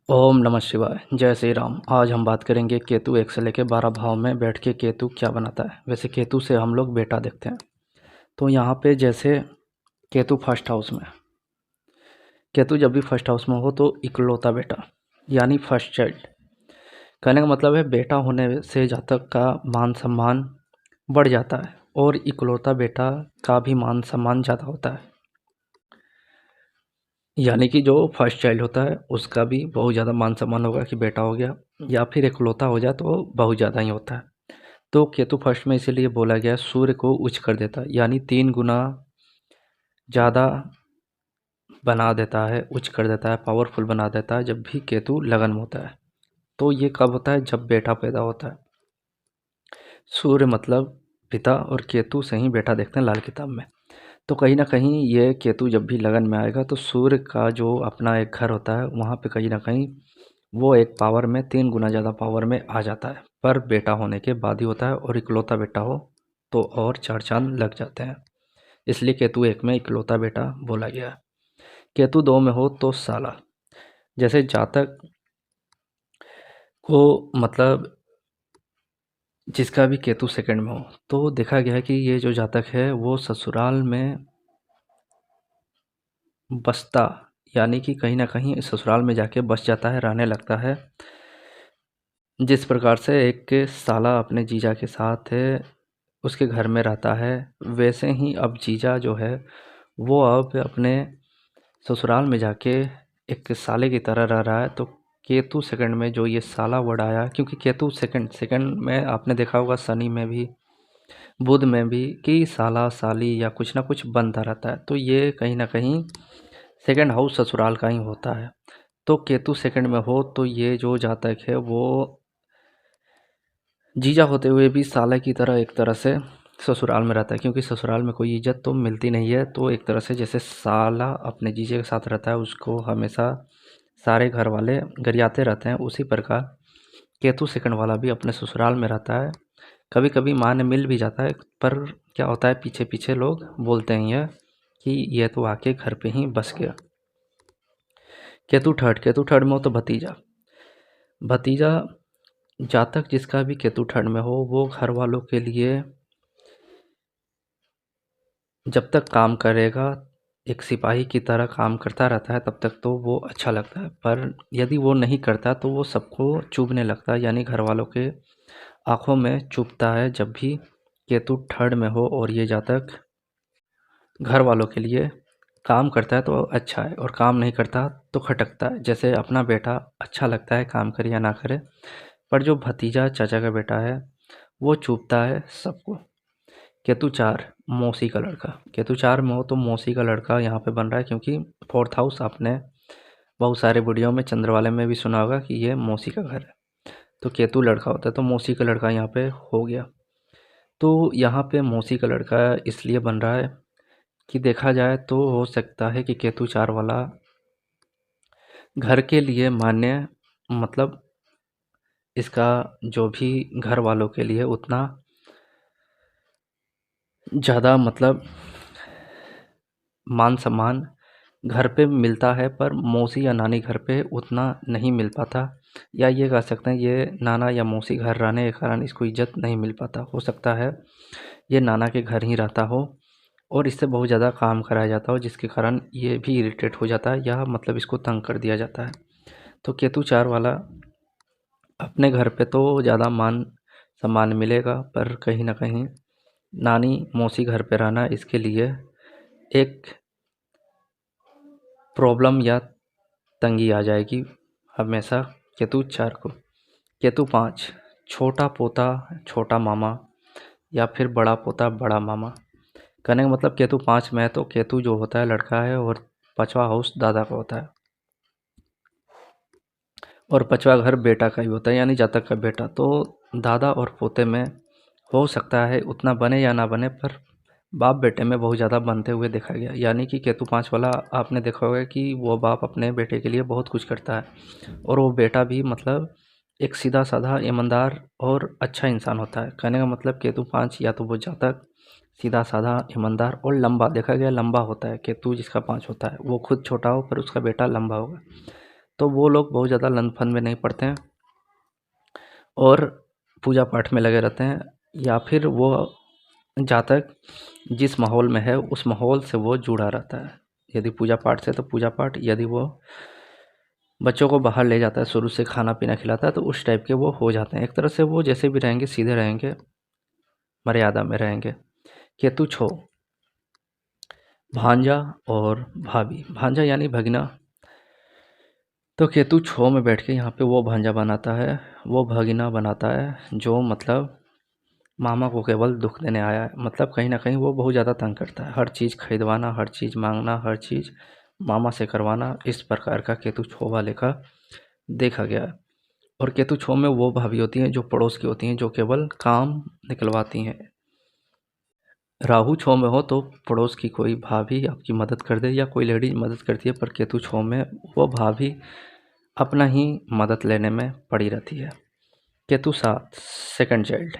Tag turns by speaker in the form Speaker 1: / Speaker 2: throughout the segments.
Speaker 1: ओम नमः शिवाय। जय श्री राम। आज हम बात करेंगे केतु 1 से लेकर 12 भाव में बैठ के केतु क्या बनाता है। वैसे केतु से हम लोग बेटा देखते हैं। तो यहाँ पे जैसे केतु फर्स्ट हाउस में, केतु जब भी फर्स्ट हाउस में हो तो इकलौता बेटा यानी फर्स्ट चाइल्ड। कहने का मतलब है बेटा होने से जातक का मान सम्मान बढ़ जाता है और इकलौता बेटा का भी मान सम्मान ज़्यादा होता है। यानी कि जो फर्स्ट चाइल्ड होता है उसका भी बहुत ज़्यादा मान सम्मान होगा कि बेटा हो गया, या फिर इकलौता हो जाए तो बहुत ज़्यादा ही होता है। तो केतु फर्स्ट में इसीलिए बोला गया सूर्य को उच्च कर देता है, यानी 3 गुना ज़्यादा बना देता है, उच्च कर देता है, पावरफुल बना देता है जब भी केतु लगन में होता है। तो ये कब होता है? जब बेटा पैदा होता है। सूर्य मतलब पिता और केतु से ही बेटा देखते हैं लाल किताब में। तो कहीं ना कहीं ये केतु जब भी लगन में आएगा तो सूर्य का जो अपना एक घर होता है वहाँ पे कहीं ना कहीं वो एक पावर में 3 गुना ज़्यादा पावर में आ जाता है, पर बेटा होने के बाद ही होता है। और इकलौता बेटा हो तो और 4 चांद लग जाते हैं, इसलिए केतु 1 में इकलौता बेटा बोला गया। केतु 2 में हो तो साला। जैसे जातक को मतलब जिसका भी केतु सेकंड में हो तो देखा गया है कि ये जो जातक है वो ससुराल में बसता, यानी कि कहीं ना कहीं ससुराल में जाके बस जाता है, रहने लगता है। जिस प्रकार से एक साला अपने जीजा के साथ उसके घर में रहता है, वैसे ही अब जीजा जो है वो अब अपने ससुराल में जाके एक साले की तरह रह रहा है। तो केतु सेकंड में जो ये साला वर्ड आया, क्योंकि केतु सेकंड सेकंड में आपने देखा होगा शनि में भी बुध में भी कि साला साली या कुछ ना कुछ बनता रहता है। तो ये कहीं ना कहीं सेकंड हाउस ससुराल का ही होता है। तो केतु सेकंड में हो तो ये जो जातक है वो जीजा होते हुए भी साला की तरह एक तरह से ससुराल में रहता है, क्योंकि ससुराल में कोई इज्जत तो मिलती नहीं है। तो एक तरह से जैसे साला अपने जीजे के साथ रहता है, उसको हमेशा सारे घर वाले गरियाते रहते हैं, उसी प्रकार केतु सेकंड वाला भी अपने ससुराल में रहता है। कभी कभी मान मिल भी जाता है, पर क्या होता है पीछे पीछे लोग बोलते हैं यह कि यह तो आके घर पे ही बस गया। केतु थर्ड में हो तो भतीजा। भतीजा जातक जिसका भी केतु थर्ड में हो वो घर वालों के लिए जब तक काम करेगा, एक सिपाही की तरह काम करता रहता है, तब तक तो वो अच्छा लगता है। पर यदि वो नहीं करता तो वो सबको चुभने लगता है, यानी घर वालों के आँखों में चुभता है। जब भी केतु थर्ड में हो और ये जातक घर वालों के लिए काम करता है तो अच्छा है, और काम नहीं करता तो खटकता है। जैसे अपना बेटा अच्छा लगता है काम करे या ना करे, पर जो भतीजा चाचा का बेटा है वो चुभता है सबको। केतु 4 मौसी का लड़का। केतु 4 में हो तो मौसी का लड़का यहाँ पे बन रहा है, क्योंकि फोर्थ हाउस आपने बहुत सारे वीडियो में चंद्रवाले में भी सुना होगा कि ये मौसी का घर है। तो केतु लड़का होता है तो मौसी का लड़का यहाँ पे हो गया। तो यहाँ पे मौसी का लड़का इसलिए बन रहा है कि देखा जाए तो हो सकता है कि केतु 4 वाला घर के लिए मान्य, मतलब इसका जो भी घर वालों के लिए उतना ज़्यादा मतलब मान सम्मान घर पे मिलता है, पर मौसी या नानी घर पे उतना नहीं मिल पाता। या ये कह सकते हैं ये नाना या मौसी घर रहने के कारण इसको इज्जत नहीं मिल पाता। हो सकता है ये नाना के घर ही रहता हो और इससे बहुत ज़्यादा काम कराया जाता हो, जिसके कारण ये भी इरिटेट हो जाता है, या मतलब इसको तंग कर दिया जाता है। तो केतु 4 वाला अपने घर पे तो ज़्यादा मान सम्मान मिलेगा, पर कहीं ना कहीं नानी मौसी घर पे रहना इसके लिए एक प्रॉब्लम या तंगी आ जाएगी हमेशा केतु 4 को। केतु 5 छोटा पोता छोटा मामा, या फिर बड़ा पोता बड़ा मामा। कहने का मतलब केतु 5 में है तो केतु जो होता है लड़का है और 5वां हाउस दादा का होता है, और 5वां घर बेटा का ही होता है, यानी जातक का बेटा। तो दादा और पोते में हो सकता है उतना बने या ना बने, पर बाप बेटे में बहुत ज़्यादा बनते हुए देखा गया। यानी कि केतु 5 वाला आपने देखा होगा कि वो बाप अपने बेटे के लिए बहुत कुछ करता है, और वो बेटा भी मतलब एक सीधा साधा ईमानदार और अच्छा इंसान होता है। कहने का मतलब केतु 5 या तो वो जातक सीधा साधा ईमानदार और लंबा, देखा गया लंबा होता है। केतु जिसका 5 होता है वो खुद छोटा हो पर उसका बेटा लंबा होगा। तो वो लोग बहुत ज़्यादा लंदफन में नहीं पड़ते हैं और पूजा पाठ में लगे रहते हैं, या फिर वो जातक जिस माहौल में है उस माहौल से वो जुड़ा रहता है। यदि पूजा पाठ से तो पूजा पाठ, यदि वो बच्चों को बाहर ले जाता है, शुरू से खाना पीना खिलाता है, तो उस टाइप के वो हो जाते हैं। एक तरह से वो जैसे भी रहेंगे सीधे रहेंगे, मर्यादा में रहेंगे। केतु छो, भांजा और भाभी। भांजा यानी भगिना, तो केतु छो में बैठ के यहाँ पे वो भांजा बनाता है, वो भगिना बनाता है, जो मतलब मामा को केवल दुख देने आया है। मतलब कहीं ना कहीं वो बहुत ज़्यादा तंग करता है, हर चीज़ खरीदवाना, हर चीज़ मांगना, हर चीज़ मामा से करवाना, इस प्रकार का केतु छो वाले का देखा गया है। और केतु छो में वो भाभी होती हैं जो पड़ोस की होती हैं, जो केवल काम निकलवाती हैं। राहु छो में हो तो पड़ोस की कोई भाभी आपकी मदद कर दे, या कोई लेडीज मदद करती है, पर केतु छो में वो भाभी अपना ही मदद लेने में पड़ी रहती है। केतु 7, सेकंड चाइल्ड,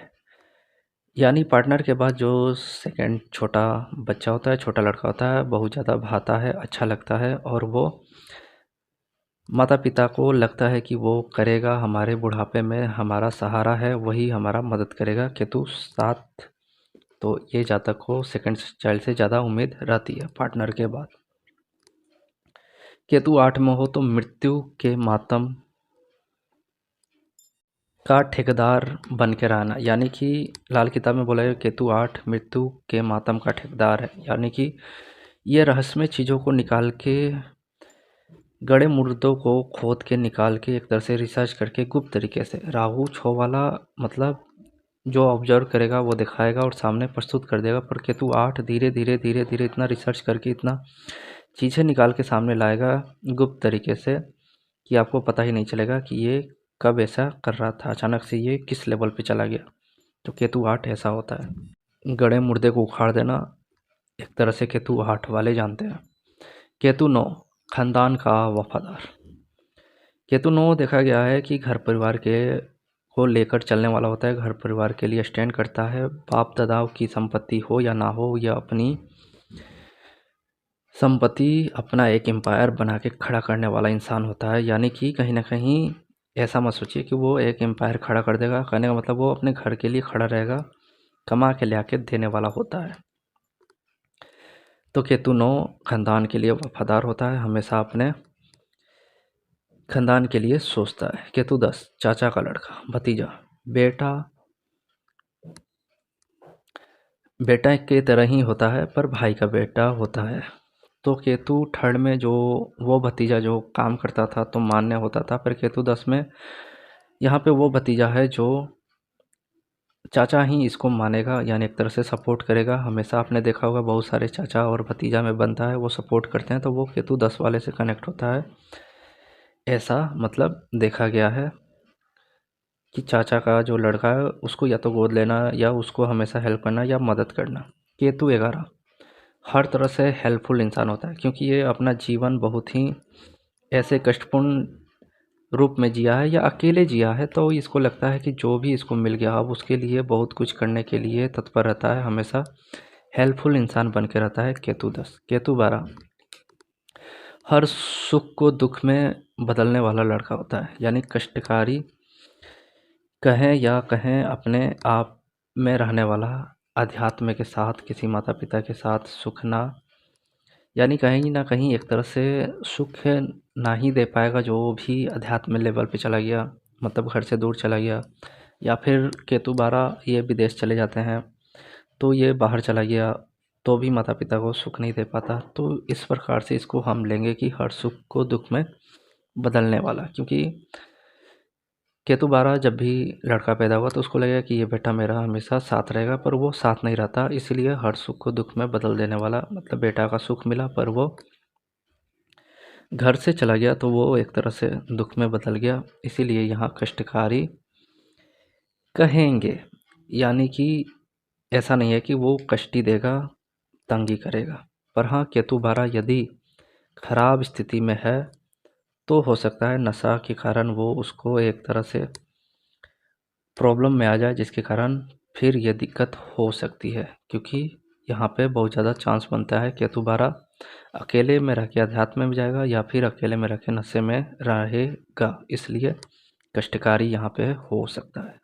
Speaker 1: यानी पार्टनर के बाद जो सेकंड छोटा बच्चा होता है, छोटा लड़का होता है, बहुत ज़्यादा भाता है, अच्छा लगता है, और वो माता पिता को लगता है कि वो करेगा, हमारे बुढ़ापे में हमारा सहारा है, वही हमारा मदद करेगा। केतु 7, तो ये जातक को सेकंड चाइल्ड से ज़्यादा उम्मीद रहती है पार्टनर के बाद। केतु 8 में हो तो मृत्यु के मातम का ठेकेदार बन के रहना, यानी कि लाल किताब में बोला है केतु 8 मृत्यु के मातम का ठेकेदार है, यानी कि ये रहस्यमय चीज़ों को निकाल के, गड़े मुर्दों को खोद के निकाल के, एक तरह से रिसर्च करके गुप्त तरीके से, राहु छो वाला मतलब जो ऑब्जर्व करेगा वो दिखाएगा और सामने प्रस्तुत कर देगा, पर केतु 8 धीरे धीरे धीरे धीरे इतना रिसर्च करके इतना चीज़ें निकाल के सामने लाएगा गुप्त तरीके से कि आपको पता ही नहीं चलेगा कि ये कब ऐसा कर रहा था, अचानक से ये किस लेवल पे चला गया। तो केतु 8 ऐसा होता है। गड़े मुर्दे को उखाड़ देना, एक तरह से केतु 8 वाले जानते हैं। केतु 9, खानदान का वफादार। केतु 9 देखा गया है कि घर परिवार के को लेकर चलने वाला होता है, घर परिवार के लिए स्टैंड करता है। बाप दादाओं की संपत्ति हो या ना हो, या अपनी संपत्ति अपना एक एम्पायर बना के खड़ा करने वाला इंसान होता है। यानी कि कहीं ना कहीं ऐसा मत सोचिए कि वो एक एम्पायर खड़ा कर देगा, कहने का मतलब वो अपने घर के लिए खड़ा रहेगा, कमा के ले आके देने वाला होता है। तो केतु 9 खानदान के लिए वफादार होता है, हमेशा अपने खानदान के लिए सोचता है। केतु 10, चाचा का लड़का, भतीजा, बेटा बेटा के तरह ही होता है पर भाई का बेटा होता है। तो केतु 3rd में जो वो भतीजा जो काम करता था तो मान्य होता था, पर केतु 10 में यहाँ पे वो भतीजा है जो चाचा ही इसको मानेगा, यानी एक तरह से सपोर्ट करेगा। हमेशा आपने देखा होगा बहुत सारे चाचा और भतीजा में बनता है, वो सपोर्ट करते हैं, तो वो केतु 10 वाले से कनेक्ट होता है। ऐसा मतलब देखा गया है कि चाचा का जो लड़का है उसको या तो गोद लेना, या उसको हमेशा हेल्प करना या मदद करना। केतु 11 हर तरह से हेल्पफुल इंसान होता है, क्योंकि ये अपना जीवन बहुत ही ऐसे कष्टपूर्ण रूप में जिया है या अकेले जिया है, तो इसको लगता है कि जो भी इसको मिल गया अब उसके लिए बहुत कुछ करने के लिए तत्पर रहता है, हमेशा हेल्पफुल इंसान बन के रहता है। केतु 10। केतु 12 हर सुख को दुख में बदलने वाला लड़का होता है, यानी कष्टकारी कहें या कहें अपने आप में रहने वाला, अध्यात्म के साथ किसी माता पिता के साथ सुख ना, यानी कहीं ना कहीं एक तरह से सुख ना ही दे पाएगा जो भी अध्यात्म लेवल पे चला गया, मतलब घर से दूर चला गया, या फिर केतु 12 ये विदेश चले जाते हैं तो ये बाहर चला गया तो भी माता पिता को सुख नहीं दे पाता। तो इस प्रकार से इसको हम लेंगे कि हर सुख को दुख में बदलने वाला, क्योंकि केतु 12 जब भी लड़का पैदा हुआ तो उसको लगेगा कि ये बेटा मेरा हमेशा साथ रहेगा, पर वो साथ नहीं रहता, इसलिए हर सुख को दुख में बदल देने वाला, मतलब बेटा का सुख मिला पर वो घर से चला गया तो वो एक तरह से दुख में बदल गया, इसीलिए यहाँ कष्टकारी कहेंगे। यानी कि ऐसा नहीं है कि वो कष्टी देगा, तंगी करेगा, पर हाँ केतु 12 यदि खराब स्थिति में है तो हो सकता है नशा के कारण वो उसको एक तरह से प्रॉब्लम में आ जाए, जिसके कारण फिर ये दिक्कत हो सकती है, क्योंकि यहाँ पे बहुत ज़्यादा चांस बनता है केतु 12 अकेले में रह के अध्यात्म में जाएगा या फिर अकेले में रह के नशे में रहेगा, इसलिए कष्टकारी यहाँ पे हो सकता है।